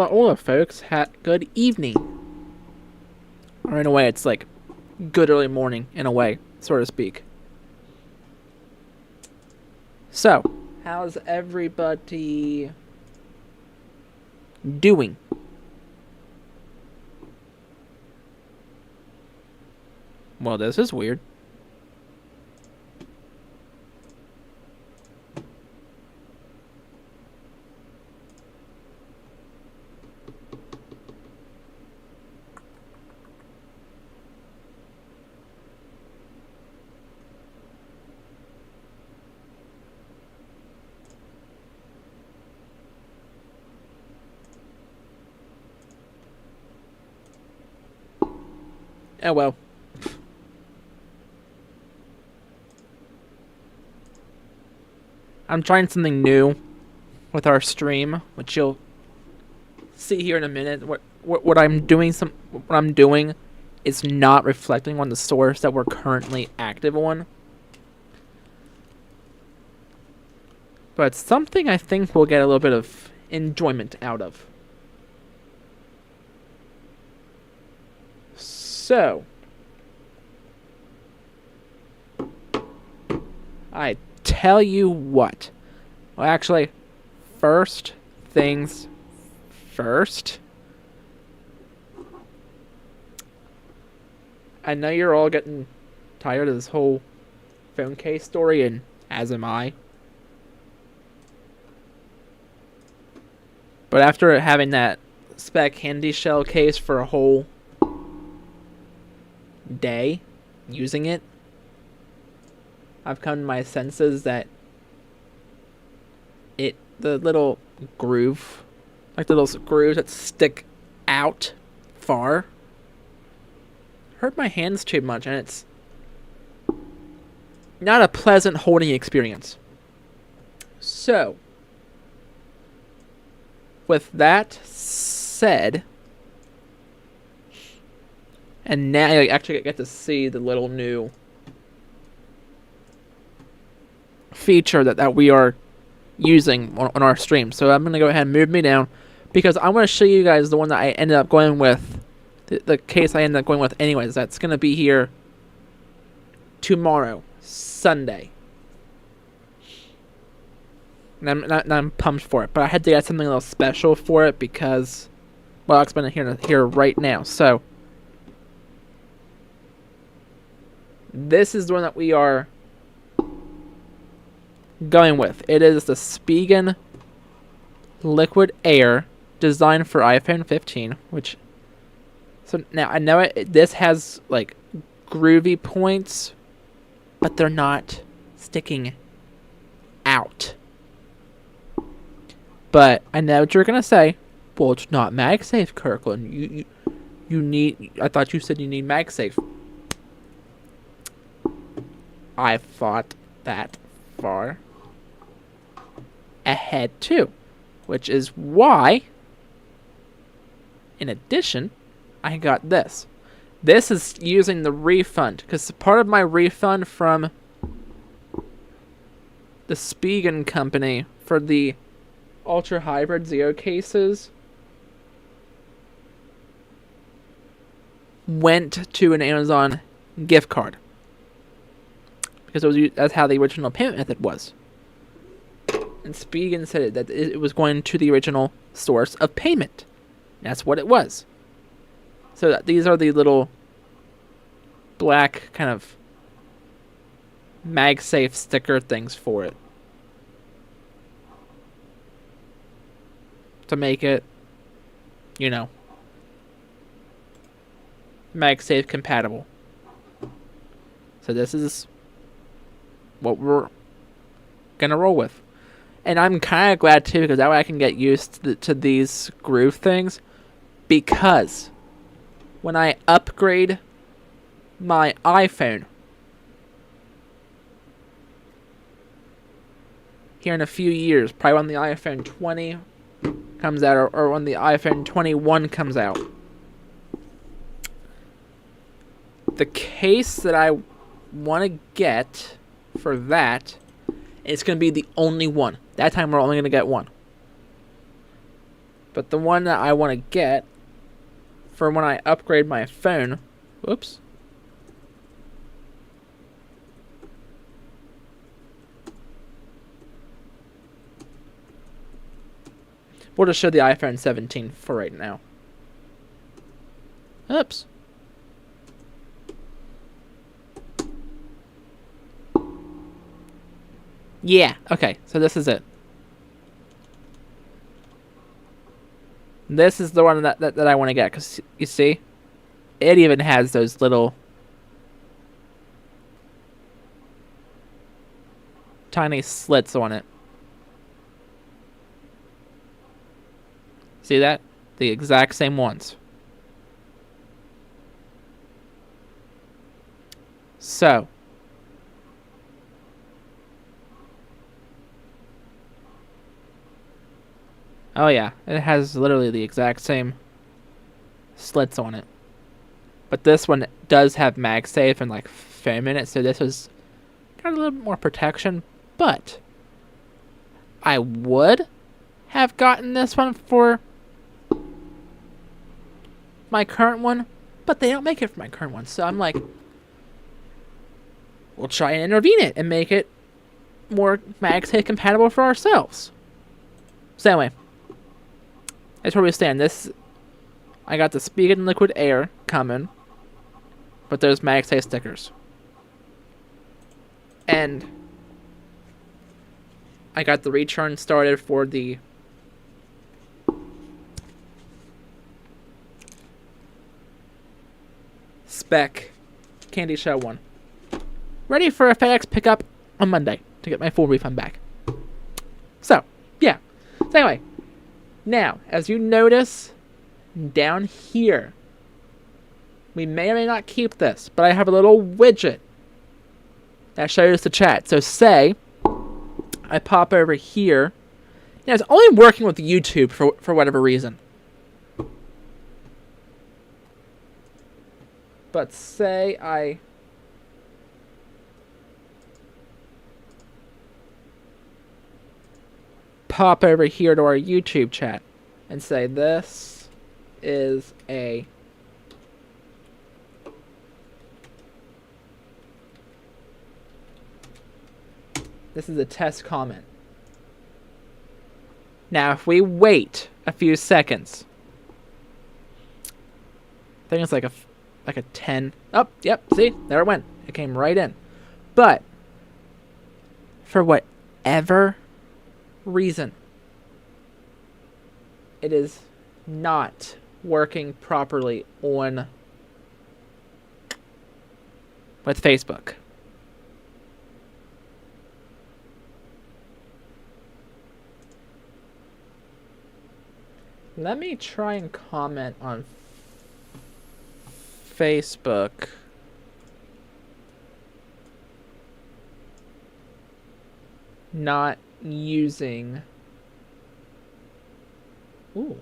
hola, folks. Good evening. Or in a way, it's like good early morning, in a way, so to speak. So, how's everybody doing? Well, this is weird. Oh well. I'm trying something new with our stream, which you'll see here in a minute. What I'm doing is not reflecting on the source that we're currently active on. But it's something I think we'll get a little bit of enjoyment out of. So, I tell you what. Well, actually, first things first. I know you're all getting tired of this whole phone case story, and as am I. But after having that spec handy shell case for a whole day using it, I've come to my senses that the little groove, like the little grooves that stick out far, hurt my hands too much, and it's not a pleasant holding experience. So, with that said, and now I actually get to see the little new feature that we are using on our stream. So I'm going to go ahead and move me down, because I'm going to show you guys the one that I ended up going with, the case I ended up going with anyways. That's going to be here tomorrow, Sunday. And I'm pumped for it, but I had to get something a little special for it because, well, I'll explain it here right now. So, this is the one that we are going with. It is the Spigen Liquid Air, designed for iPhone 15, which, so now I know this has like groovy points, but they're not sticking out. But I know what you're gonna say. Well, it's not MagSafe, Kirkland. You need. I thought you said you need MagSafe. I thought that far ahead too, which is why, in addition, I got this. This is using the refund, because part of my refund from the Spigen company for the Ultra Hybrid Zero cases went to an Amazon gift card, because that's how the original payment method was. And Spigen said that it was going to the original source of payment. That's what it was. So these are the little black kind of MagSafe sticker things for it, to make it, MagSafe compatible. So this is what we're gonna roll with. And I'm kind of glad too, because that way I can get used to these groove things, because when I upgrade my iPhone here in a few years, probably when the iPhone 20 comes out, or when the iPhone 21 comes out, the case that I want to get for that, it's going to be the only one. That time we're only going to get one. But the one that I want to get for when I upgrade my phone, whoops. We'll just show the iPhone 17 for right now. Oops. Yeah, okay, so this is it. This is the one that I want to get, because you see, it even has those little tiny slits on it. See that? The exact same ones. So, oh yeah, it has literally the exact same slits on it. But this one does have MagSafe and like foam in it, so this was got a little bit more protection. But I would have gotten this one for my current one, but they don't make it for my current one. So I'm like, we'll try and intervene it and make it more MagSafe compatible for ourselves. So anyway, that's where we stand. This, I got the Speed and Liquid Air coming, but there's MagSafe stickers. And I got the return started for the Spec Candy Shell one. Ready for a FedEx pickup on Monday to get my full refund back. So, yeah. So anyway, now, as you notice, down here, we may or may not keep this, but I have a little widget that shows the chat. So say I pop over here. Now, it's only working with YouTube for whatever reason. But say I pop over here to our YouTube chat and say this is a test comment. Now if we wait a few seconds, I think it's like a 10. Oh, yep, see? There it went. It came right in. But for whatever reason, it is not working properly with Facebook. Let me try and comment on Facebook. Not using. Ooh.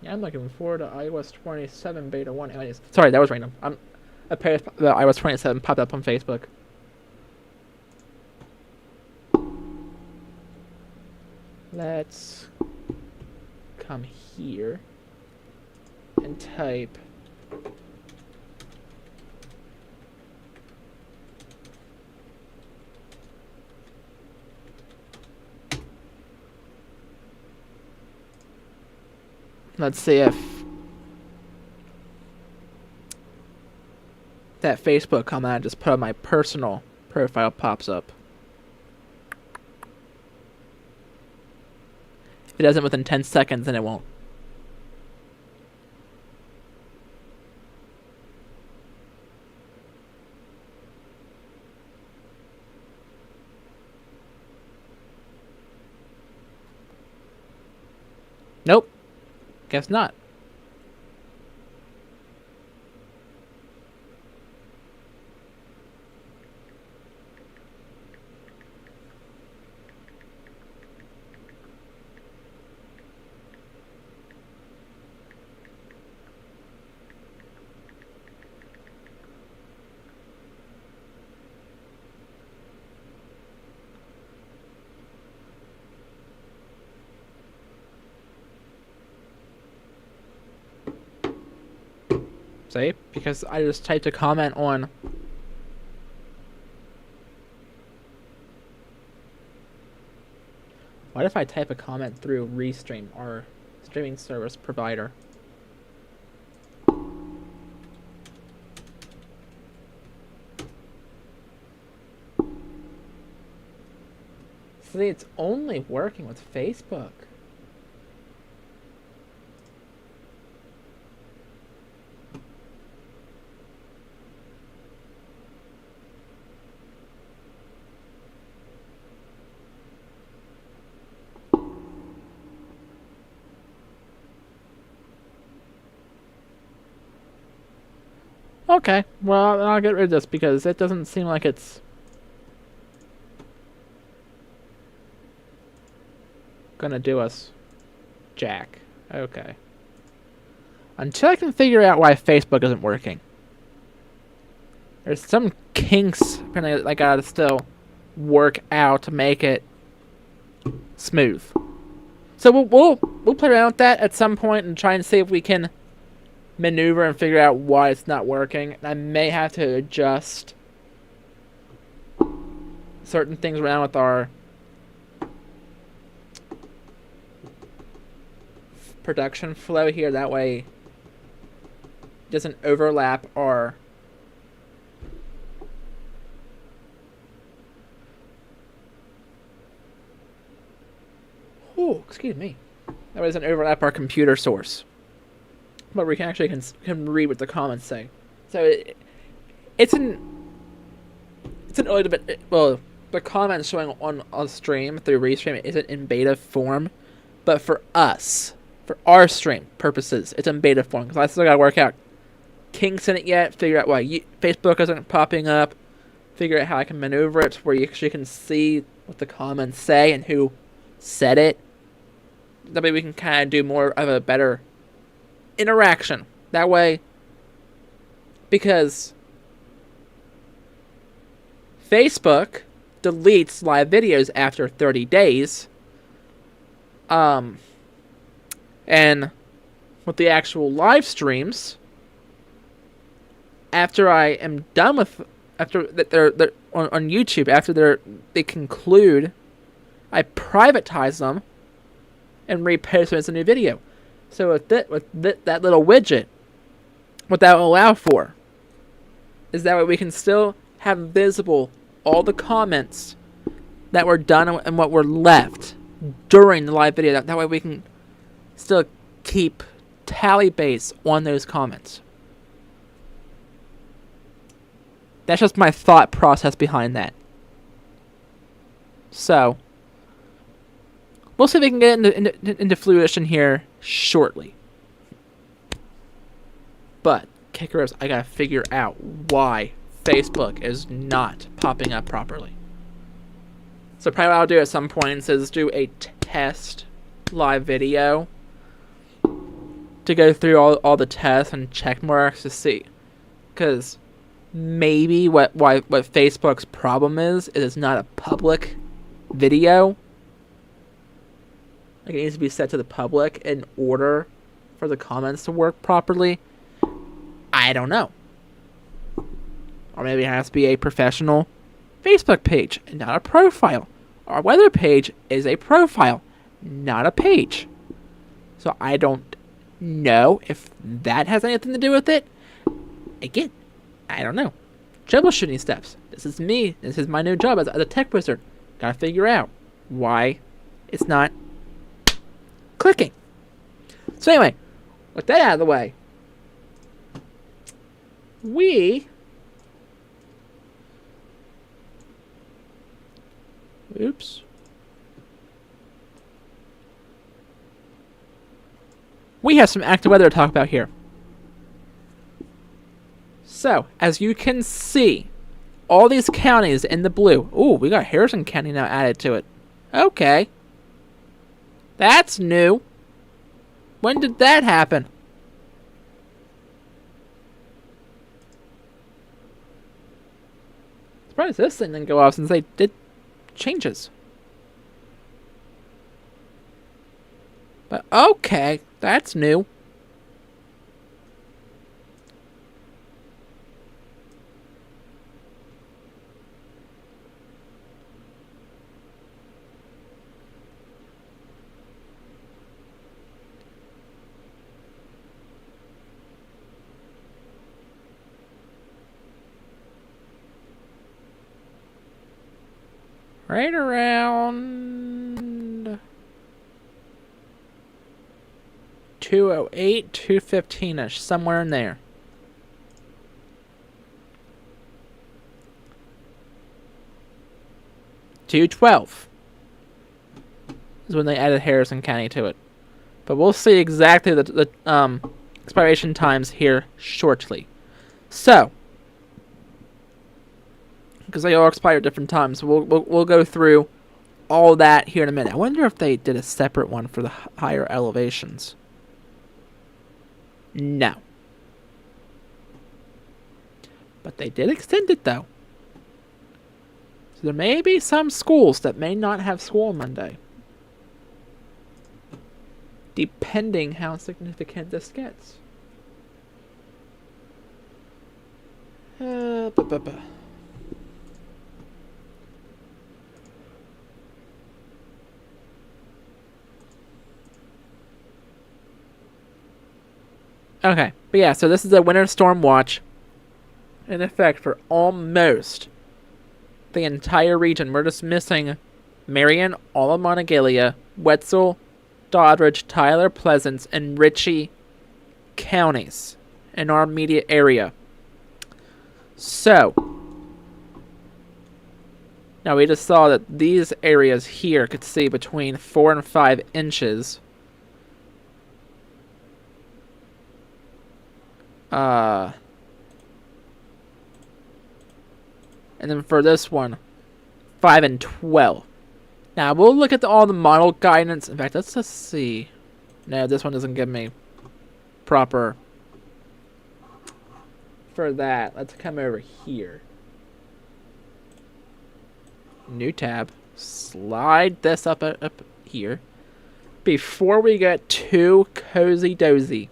Yeah, I'm looking forward to iOS 27 beta 1. Sorry, that was random. A pair of the iOS 27 popped up on Facebook. Let's come here and type let's see if that Facebook comment I just put on my personal profile pops up. If it doesn't within 10 seconds, then it won't. Nope. Guess not. See? Because I just typed a comment on... What if I type a comment through Restream, our streaming service provider? See, it's only working with Facebook. Okay, well, I'll get rid of this because it doesn't seem like it's gonna do us jack. Okay. Until I can figure out why Facebook isn't working. There's some kinks apparently I gotta still work out to make it smooth. So we'll play around with that at some point and try and see if we can maneuver and figure out why it's not working. And I may have to adjust certain things around with our production flow here. That way it doesn't overlap our excuse me. That way it doesn't overlap our computer source. But we can actually can read what the comments say. So it's an early bit. Well, the comments showing on a stream through Restream isn't in beta form, but for us, for our stream purposes, it's in beta form because I still gotta work out kinks in it yet. Figure out why Facebook isn't popping up. Figure out how I can maneuver it where you actually can see what the comments say and who said it. That way we can kind of do more of a better interaction that way, because Facebook deletes live videos after 30 days, and with the actual live streams, after I am done with, after that they're on YouTube, after they conclude, I privatize them and repost them as a new video. So with that little widget, what that will allow for is that way we can still have visible all the comments that were done and what were left during the live video. That way we can still keep tally base on those comments. That's just my thought process behind that. So we'll see if we can get into fruition here shortly. But, kicker is, I gotta figure out why Facebook is not popping up properly. So probably what I'll do at some point is do a test live video to go through all the tests and check marks to see. Because maybe what Facebook's problem is it's not a public video. Like, it needs to be set to the public in order for the comments to work properly. I don't know. Or maybe it has to be a professional Facebook page and not a profile. Our weather page is a profile, not a page. So I don't know if that has anything to do with it. Again, I don't know. Troubleshooting steps. This is me. This is my new job as a tech wizard. Gotta figure out why it's not clicking. So anyway, with that out of the way, we have some active weather to talk about here. So, as you can see, all these counties in the blue. Ooh, we got Harrison County now added to it. Okay. That's new. When did that happen? Surprised this thing didn't go off since they did changes. But okay, that's new. Right around 208, 215-ish, somewhere in there. .212 is when they added Harrison County to it. But we'll see exactly the expiration times here shortly. So, because they all expire at different times, so we'll go through all that here in a minute. I wonder if they did a separate one for the higher elevations. No. But they did extend it, though. So there may be some schools that may not have school on Monday. Depending how significant this gets. Okay, but yeah, so this is a winter storm watch in effect for almost the entire region. We're just missing Marion, all of Monongalia, Wetzel, Doddridge, Tyler, Pleasance, and Ritchie counties in our immediate area. So, now we just saw that these areas here could see between 4 and 5 inches. And then for this one, 5 and 12. Now, we'll look at all the model guidance. In fact, let's just see. No, this one doesn't give me proper for that. Let's come over here. New tab. Slide this up here. Before we get too cozy dozy,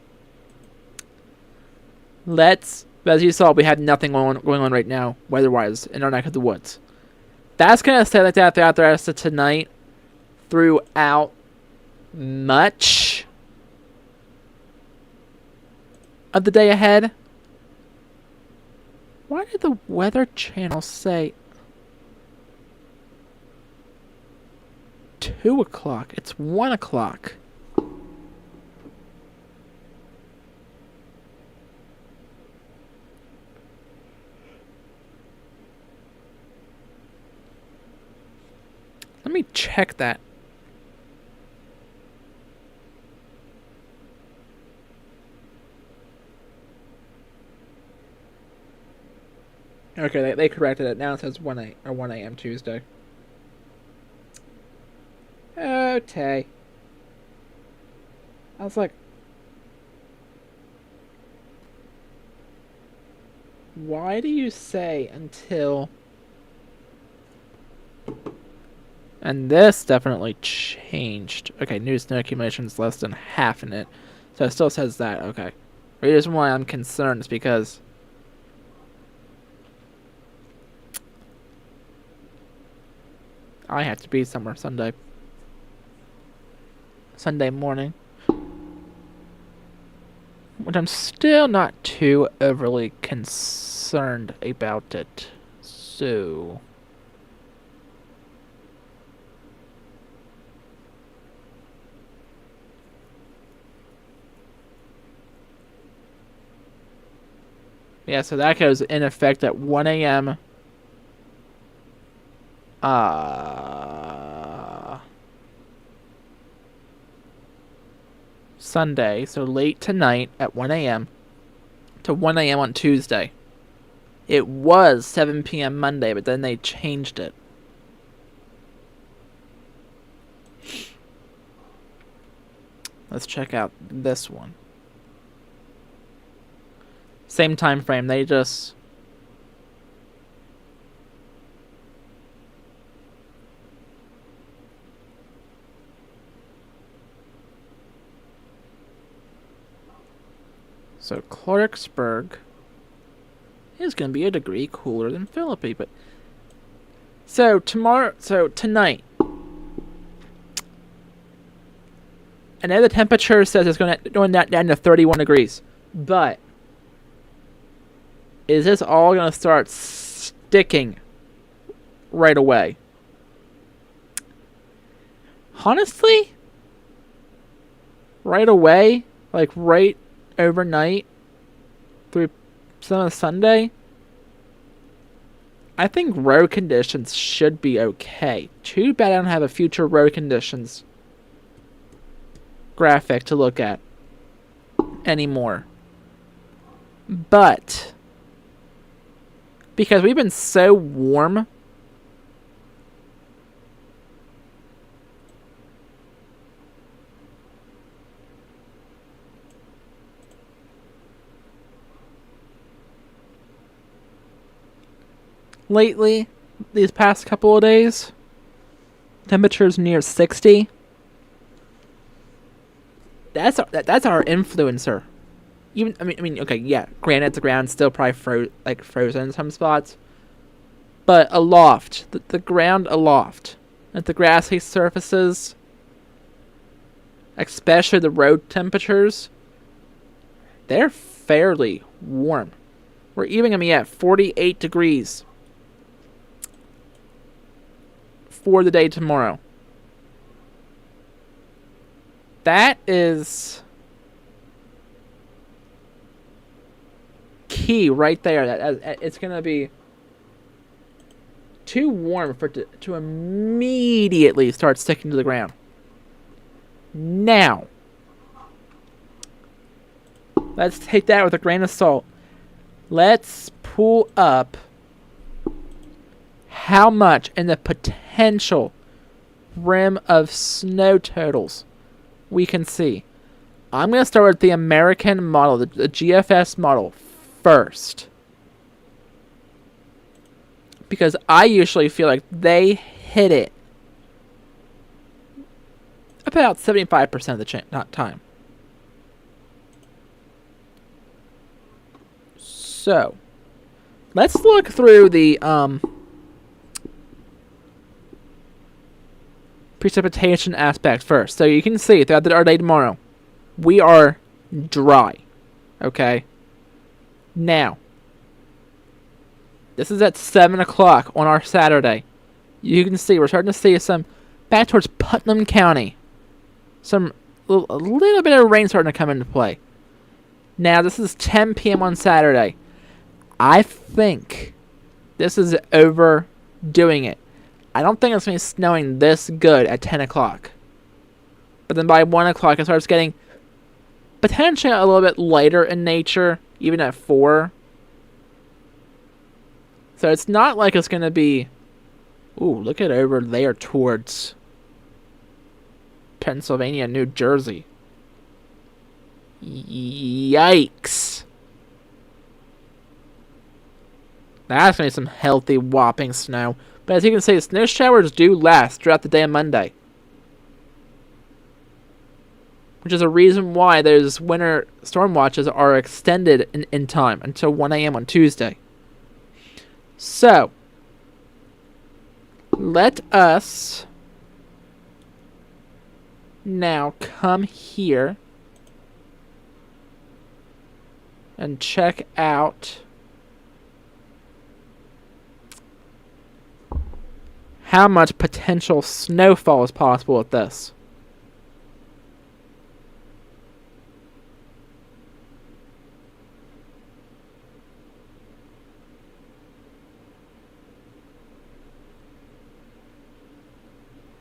let's, as you saw, we had nothing going on right now, weather-wise, in our neck of the woods. That's going to stay like that throughout the rest of tonight, throughout much of the day ahead. Why did the Weather Channel say 2 o'clock? It's 1 o'clock. Let me check that. Okay, they corrected it. Now it says 1 a.m. Tuesday. Okay. I was like, why do you say until... And this definitely changed. Okay, new snow accumulation is less than half in it. So it still says that. Okay. The reason why I'm concerned is because I have to be somewhere Sunday morning. Which I'm still not too overly concerned about it. So... yeah, so that goes in effect at 1 a.m. Sunday, so late tonight at 1 a.m. to 1 a.m. on Tuesday. It was 7 p.m. Monday, but then they changed it. Let's check out this one. Same time frame, they just... So Clarksburg is going to be a degree cooler than Philippi, but... So tonight... I know the temperature says it's going down to 31 degrees, but... is this all going to start sticking right away? Honestly, right away, like right overnight through some of Sunday, I think road conditions should be okay. Too bad I don't have a future road conditions graphic to look at anymore. But because we've been so warm, lately, these past couple of days, temperatures near 60. That's our influencer. Even I mean, okay, yeah. Granted, the ground's still probably frozen in some spots, but aloft, the ground aloft, at the grassy surfaces, especially the road temperatures, they're fairly warm. We're even gonna be at 48 degrees for the day tomorrow. That is key right there. That it's gonna be too warm for it to immediately start sticking to the ground. Now, let's take that with a grain of salt. Let's pull up how much in the potential rim of snow totals we can see. I'm going to start with the American model, the GFS model first. Because I usually feel like they hit it about 75% of the time. So, let's look through the precipitation aspect first. So you can see throughout our day tomorrow, we are dry. Okay? Now, this is at 7 o'clock on our Saturday. You can see we're starting to see some back towards Putnam County. A little bit of rain starting to come into play. Now, this is 10 p.m. on Saturday. I think this is overdoing it. I don't think it's going to be snowing this good at 10 o'clock. But then by 1 o'clock, it starts getting potentially a little bit lighter in nature, even at 4. So it's not like it's going to be... Ooh, look at over there towards Pennsylvania, New Jersey. Yikes. That's going to be some healthy, whopping snow. But as you can see, snow showers do last throughout the day on Monday. Which is a reason why those winter storm watches are extended in time until 1 a.m. on Tuesday. So, let us now come here and check out how much potential snowfall is possible with this.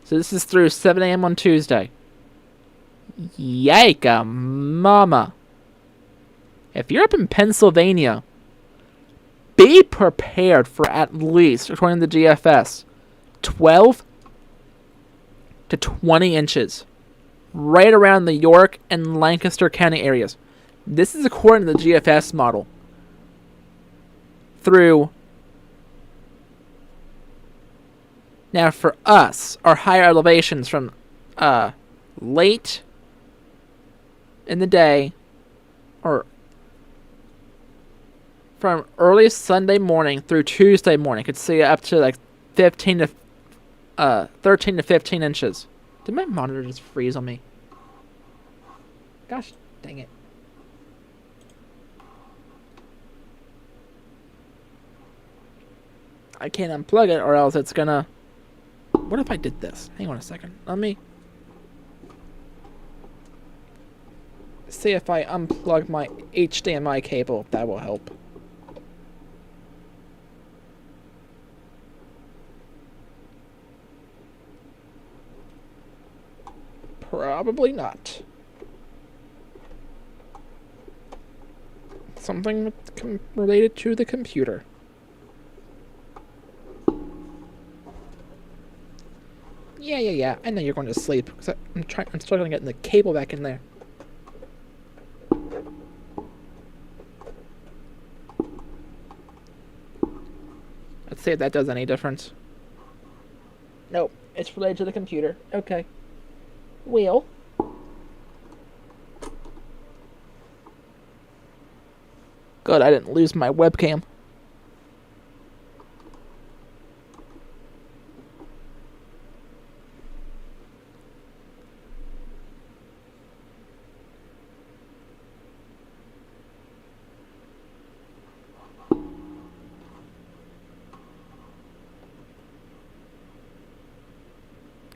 So this is through 7 a.m. on Tuesday. Yikes, mama. If you're up in Pennsylvania, be prepared for at least, according to the GFS, 12 to 20 inches right around the York and Lancaster County areas. This is according to the GFS model. Now for us, our higher elevations from late in the day, or from early Sunday morning through Tuesday morning, could see up to like 13 to 15 inches. Did my monitor just freeze on me? Gosh dang it. I can't unplug it or else it's gonna... What if I did this? Hang on a second. Let me see if I unplug my HDMI cable, if that will help. Probably not. Something related to the computer. Yeah. I know you're going to sleep because I'm struggling getting the cable back in there. Let's see if that does any difference. Nope, it's related to the computer. Okay. Well. Good, I didn't lose my webcam.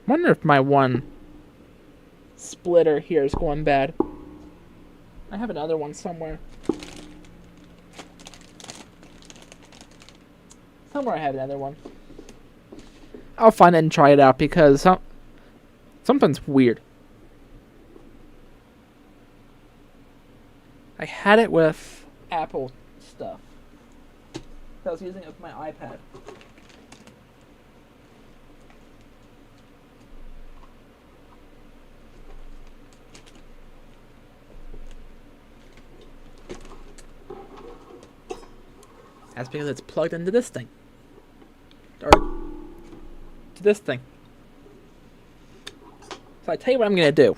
Wonder if my one splitter here is going bad. I have another one somewhere. Somewhere I have another one. I'll find it and try it out because something's weird. I had it with Apple stuff. I was using it with my iPad. That's because it's plugged into this thing. Or to this thing. So I tell you what I'm going to do.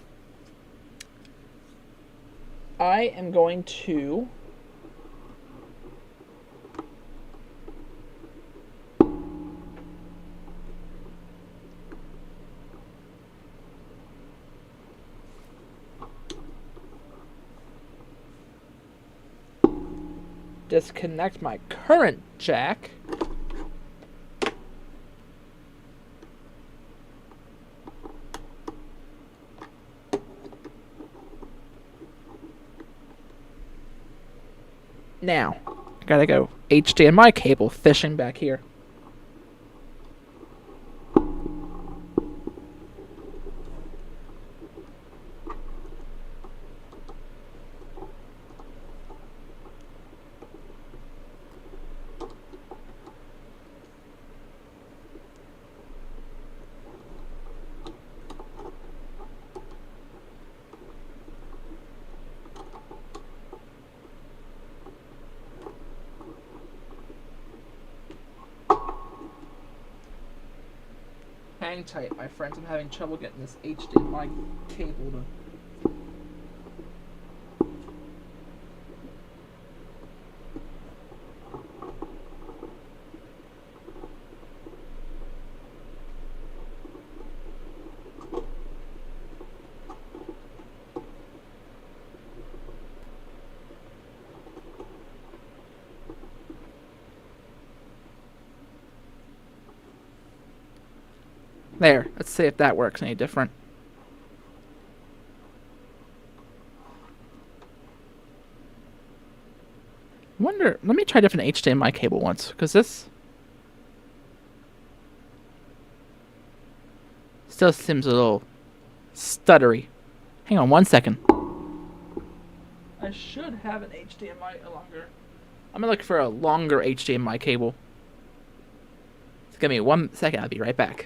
I am going to disconnect my current jack. Now, I gotta go HDMI cable fishing back here. Hang tight, my friends. I'm having trouble getting this HDMI cable to... There, let's see if that works any different. Wonder, let me try a different HDMI cable once, because this still seems a little stuttery. Hang on one second. I should have an HDMI longer. I'm gonna look for a longer HDMI cable. Just give me 1 second, I'll be right back.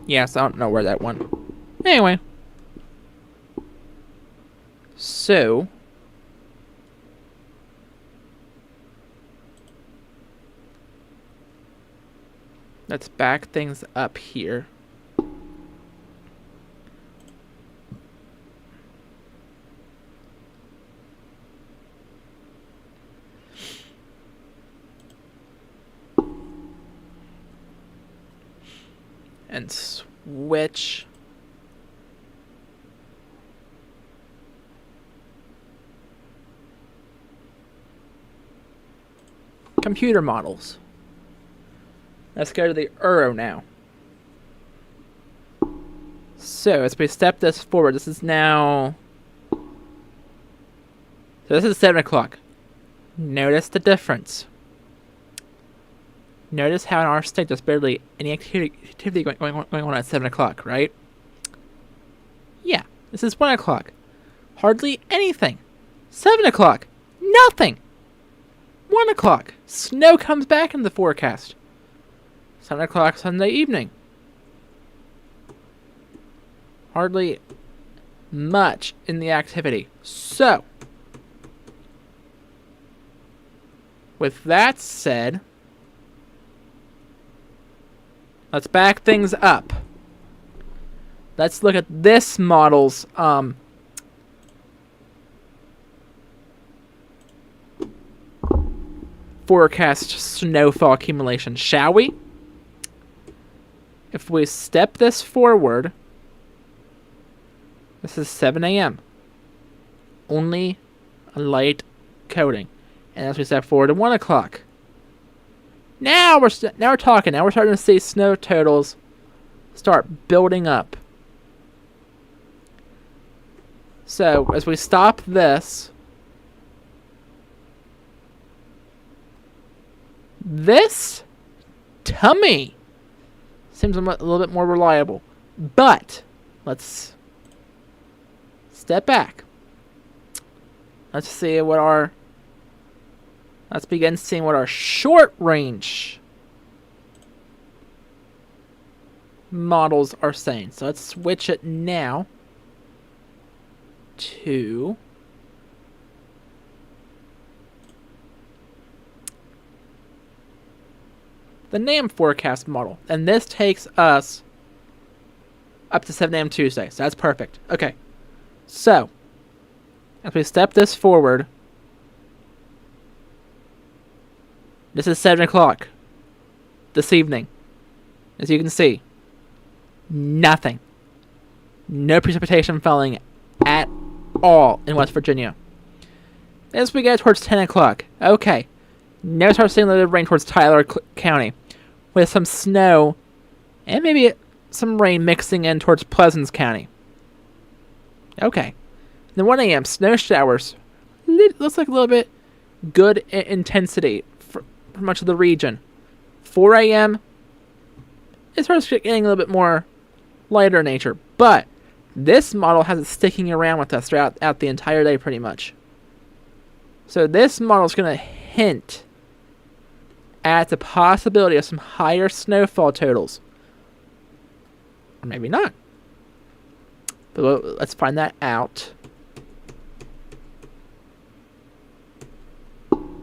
Yes, I don't know where that went. Anyway. So. Let's back things up here. And switch computer models. Let's go to the Euro now. So as we step this forward, this is now. So this is 7 o'clock. Notice the difference. Notice how in our state there's barely any activity going on at 7 o'clock, right? Yeah, this is 1 o'clock. Hardly anything. 7 o'clock. Nothing. 1 o'clock. Snow comes back in the forecast. 7 o'clock Sunday evening. Hardly much in the activity. So, with that said, let's back things up. Let's look at this model's forecast snowfall accumulation, shall we? If we step this forward, this is 7 a.m. Only a light coating. And as we step forward to 1 o'clock, Now we're talking. Now we're starting to see snow totals start building up. So as we stop this, to me, seems a little bit more reliable. But let's step back. Let's see what our. Let's begin seeing what our short range models are saying. So let's switch it now to the NAM forecast model. And this takes us up to 7 a.m. Tuesday. So that's perfect. Okay. So, as we step this forward, this is 7 o'clock this evening. As you can see, nothing. No precipitation falling at all in West Virginia. As we get towards 10 o'clock, okay, now start seeing a little rain towards Tyler County with some snow and maybe some rain mixing in towards Pleasants County. Okay. Then 1 a.m., snow showers. Looks like a little bit good intensity for much of the region. 4 a.m., it starts getting a little bit more lighter nature. But this model has it sticking around with us throughout the entire day pretty much. So this model is going to hint at the possibility of some higher snowfall totals. Or maybe not. But let's find that out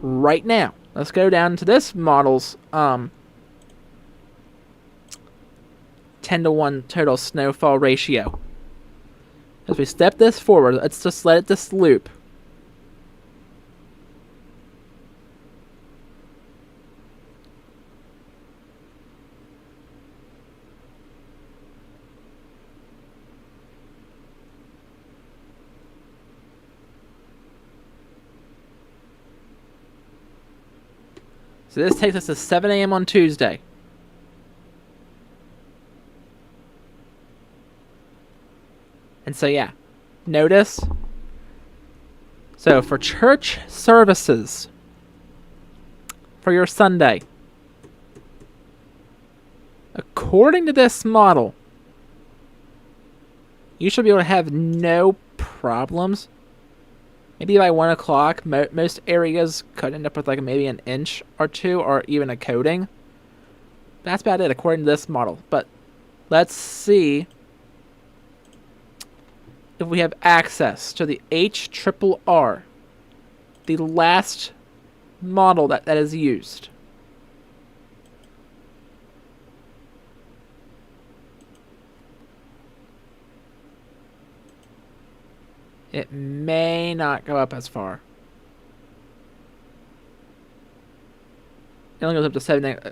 right now. Let's go down to this model's 10-to-1 total snowfall ratio. As we step this forward, let's just let it just loop. So this takes us to 7 a.m. on Tuesday. And so, yeah, notice. So, for church services, for your Sunday, according to this model, you should be able to have no problems. Maybe by 1 o'clock, most areas could end up with like maybe an inch or two, or even a coating. That's about it, according to this model. But Let's see if we have access to the HRRR, the last model that is used. It may not go up as far. It only goes up to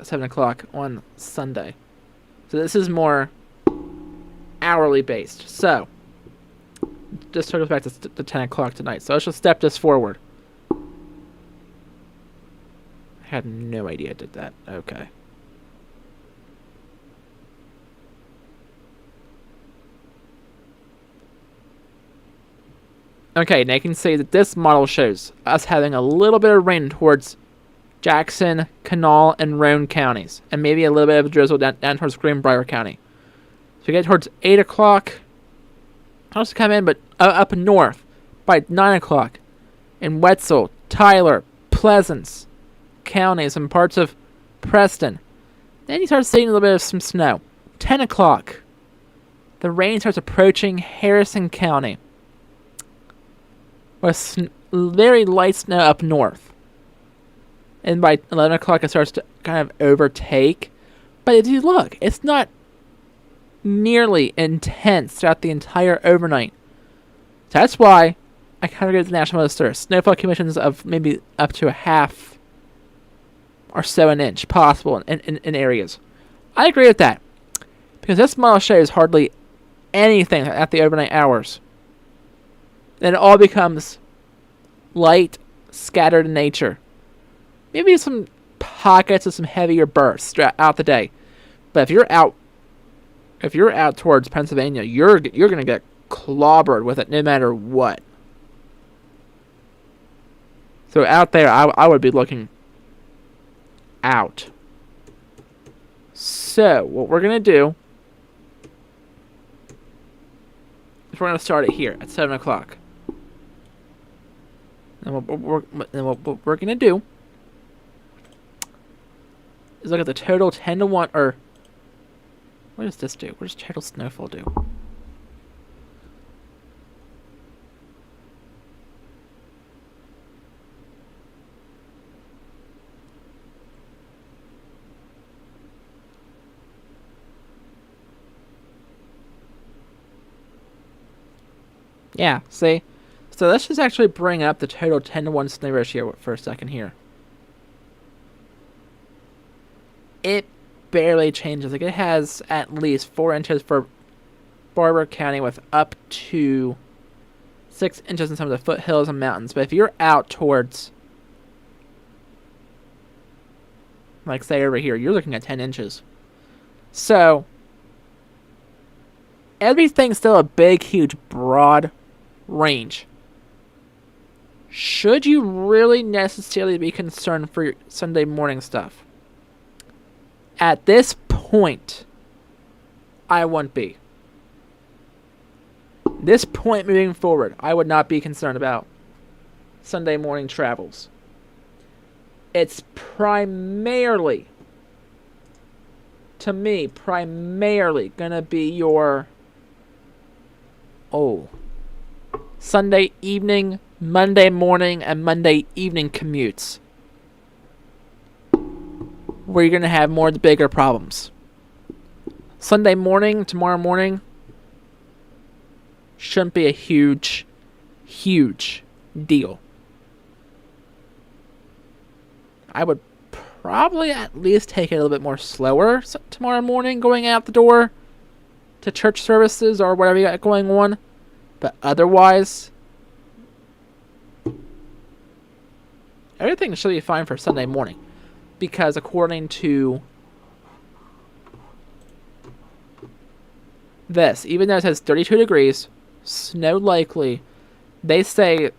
7 o'clock on Sunday. So this is more hourly based. So this took us back to 10 o'clock tonight. So let's just step this forward. I had no idea it did that. Okay. Okay, now you can see that this model shows us having a little bit of rain towards Jackson, Kanawha, and Roane counties. And maybe a little bit of a drizzle down towards Greenbrier County. So we get towards 8 o'clock. I'll just come in, but up north by 9 o'clock. In Wetzel, Tyler, Pleasance counties and parts of Preston. Then you start seeing a little bit of some snow. 10 o'clock. The rain starts approaching Harrison County. With very light snow up north. And by 11 o'clock it starts to kind of overtake. But if you look, it's not nearly intense throughout the entire overnight. So that's why I kind of go to the National Weather Service. Snowfall conditions of maybe up to a half or so an inch possible in areas. I agree with that. Because this model shows hardly anything at the overnight hours. Then it all becomes light, scattered in nature. Maybe some pockets of some heavier bursts throughout the day. But if you're out towards Pennsylvania, you're gonna get clobbered with it no matter what. So out there, I would be looking out. So what we're gonna do is we're gonna start it here at 7 o'clock. And what we're going to do is look at the total 10 to 1, or what does this do? What does total snowfall do? Yeah, see? So let's just actually bring up the total 10 to 1 snow ratio for a second here. It barely changes. Like, it has at least 4 inches for Barber County with up to 6 inches in some of the foothills and mountains. But if you're out towards, like, say over here, you're looking at 10 inches. So everything's still a big, huge, broad range. Should you really necessarily be concerned for your Sunday morning stuff? At this point, I wouldn't be. This point moving forward, I would not be concerned about Sunday morning travels. It's primarily, to me, gonna be your Sunday evening, Monday morning, and Monday evening commutes, where you're going to have more of the bigger problems. Sunday morning, tomorrow morning, shouldn't be a huge deal. I would probably at least take it a little bit more slower tomorrow morning going out the door to church services or whatever you got going on. But otherwise, everything should be fine for Sunday morning. Because according to this, even though it says 32 degrees, snow likely, they say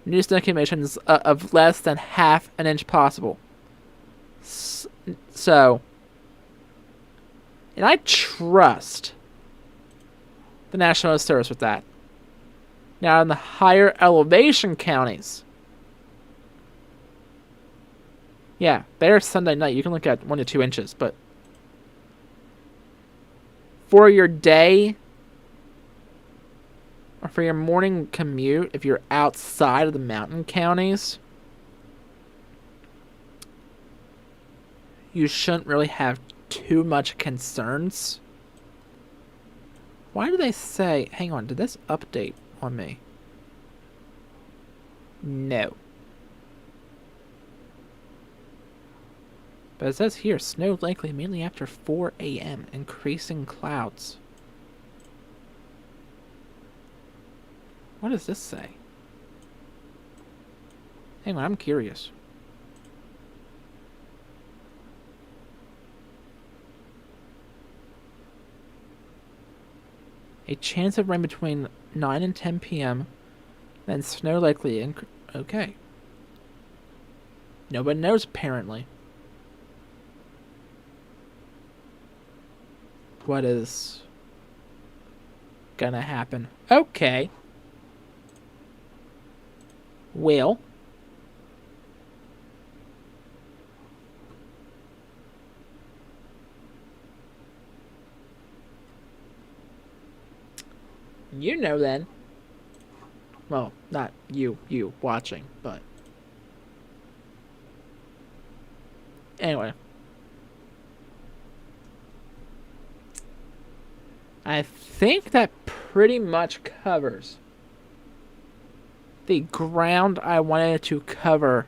new snow conditions of less than half an inch possible. So, and I trust the National Weather Service with that. Now, in the higher elevation counties, yeah, there's Sunday night. You can look at 1 to 2 inches, but for your day or for your morning commute, if you're outside of the mountain counties, you shouldn't really have too much concerns. Why do they say... Hang on, did this update on me? No. But it says here, snow likely mainly after 4 a.m., increasing clouds. What does this say? Hang on, I'm curious. A chance of rain between 9 and 10 p.m., then snow likely okay. Nobody knows, apparently. What is gonna happen? Okay. Well. You know then. Well, not you watching, but... Anyway. I think that pretty much covers the ground I wanted to cover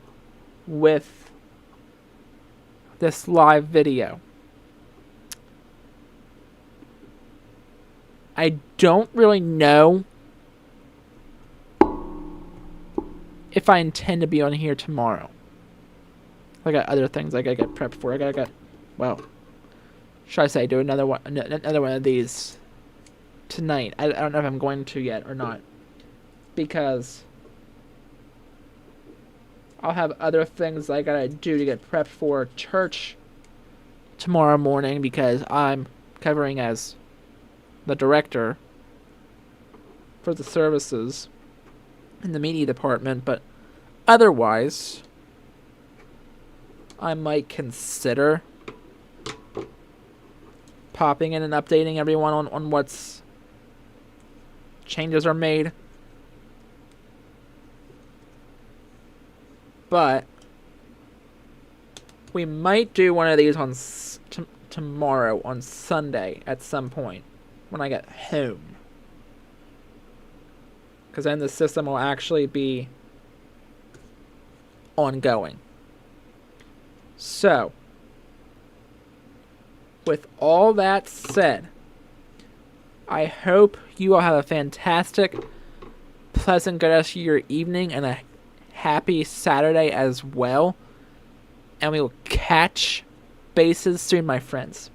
with this live video. I don't really know if I intend to be on here tomorrow. I got other things I gotta get prepped for. I gotta get, well, should I say, do another one of these tonight. I don't know if I'm going to yet or not, because I'll have other things I gotta do to get prepped for church tomorrow morning, because I'm covering as the director for the services in the media department. But otherwise, I might consider popping in and updating everyone on what's changes are made. But we might do one of these on tomorrow, on Sunday, at some point when I get home. Because then the system will actually be ongoing. So, with all that said, I hope you all have a fantastic, pleasant good rest of your evening and a happy Saturday as well. And we will catch bases soon, my friends.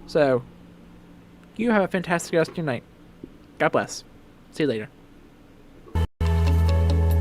So, you have a fantastic rest of your night. God bless. See you later.